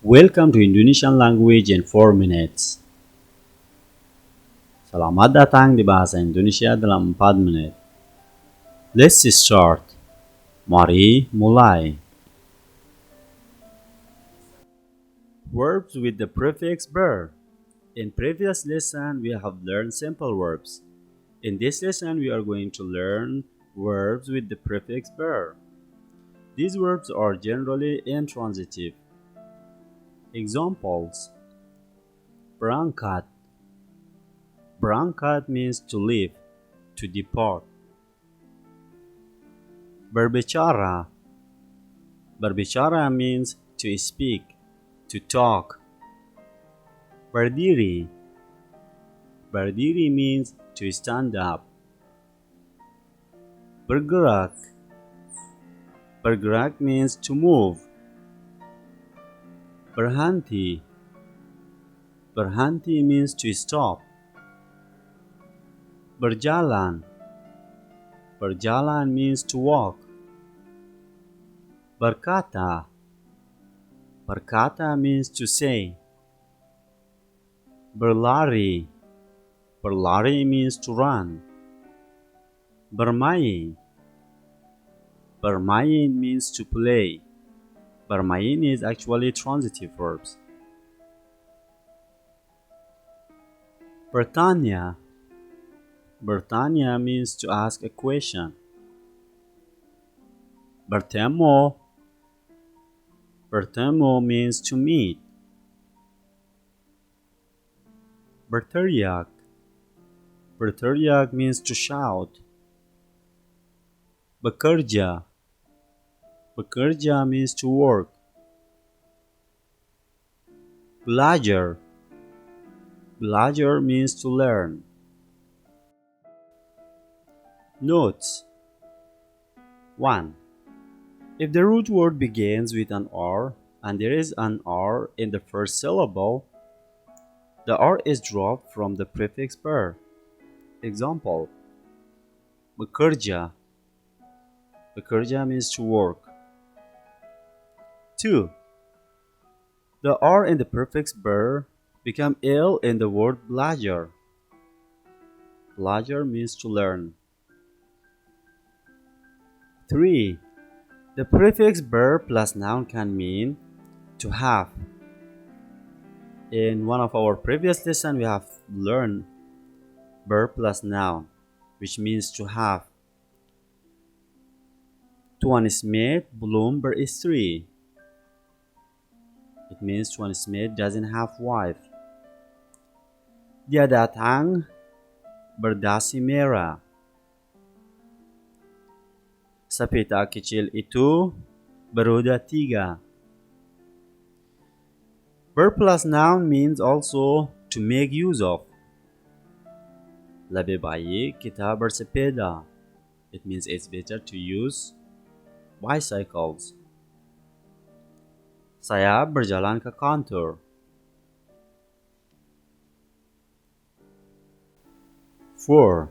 Welcome to Indonesian language in 4 minutes. Selamat datang di bahasa Indonesia dalam 4 menit. Let's start. Mari mulai. Verbs with the prefix ber. In previous lesson, we have learned simple verbs. In this lesson, we are going to learn verbs with the prefix ber. These verbs are generally intransitive. Examples: berangkat. Berangkat means to leave, to depart. Berbicara. Berbicara means to speak, to talk. Berdiri. Berdiri means to stand up. Bergerak. Bergerak means to move. Berhenti. Berhenti means to stop. Berjalan. Berjalan means to walk. Berkata. Berkata means to say. Berlari. Berlari means to run. Bermain. Bermain means to play. Bermain is actually transitive verbs. Bertanya. Bertanya means to ask a question. Bertemu. Bertemu means to meet. Berteriak. Berteriak means to shout. Bekerja. Bekerja means to work. Belajar. Belajar means to learn. Notes. 1. If the root word begins with an R and there is an R in the first syllable, the R is dropped from the prefix ber. Example: bekerja. Bekerja means to work. 2. The R in the prefix ber become L in the word belajar. Belajar means to learn. 3. The prefix ber plus noun can mean to have. In one of our previous lessons, we have learned ber plus noun, which means to have. Tuan Smith belum beristri. It means Tuan Smith doesn't have wife. Dia datang berdasi merah. Sepeda kecil itu beroda 3. Verb plus noun means also to make use of. Lebih baik kita bersepeda. It means it's better to use bicycles. Saya berjalan ke kantor. 4.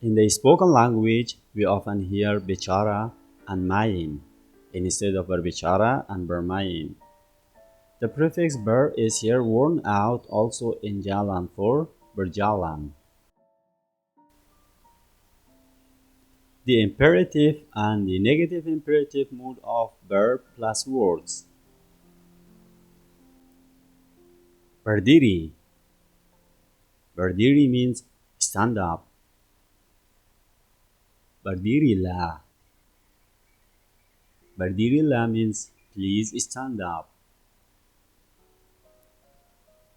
In the spoken language, we often hear bicara and main instead of berbicara and bermain. The prefix ber is here worn out also in jalan for berjalan. The imperative and the negative imperative mood of verb plus words. Berdiri. Berdiri means stand up. Berdirilah. Berdirilah means please stand up.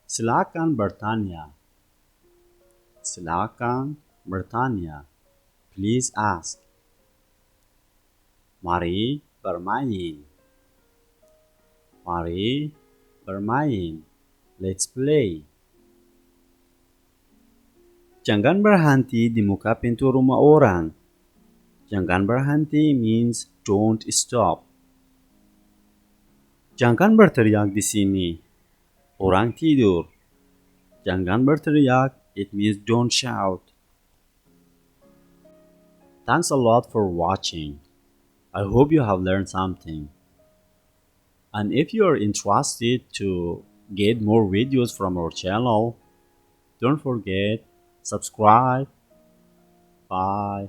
Silakan bertanya. Silakan bertanya. Please ask. Mari bermain. Mari bermain. Let's play. Jangan berhenti di muka pintu rumah orang. Jangan berhenti means don't stop. Jangan berteriak di sini. Orang tidur. Jangan berteriak, it means don't shout. Thanks a lot for watching. I hope you have learned something. And if you are interested to get more videos from our channel, don't forget subscribe. Bye.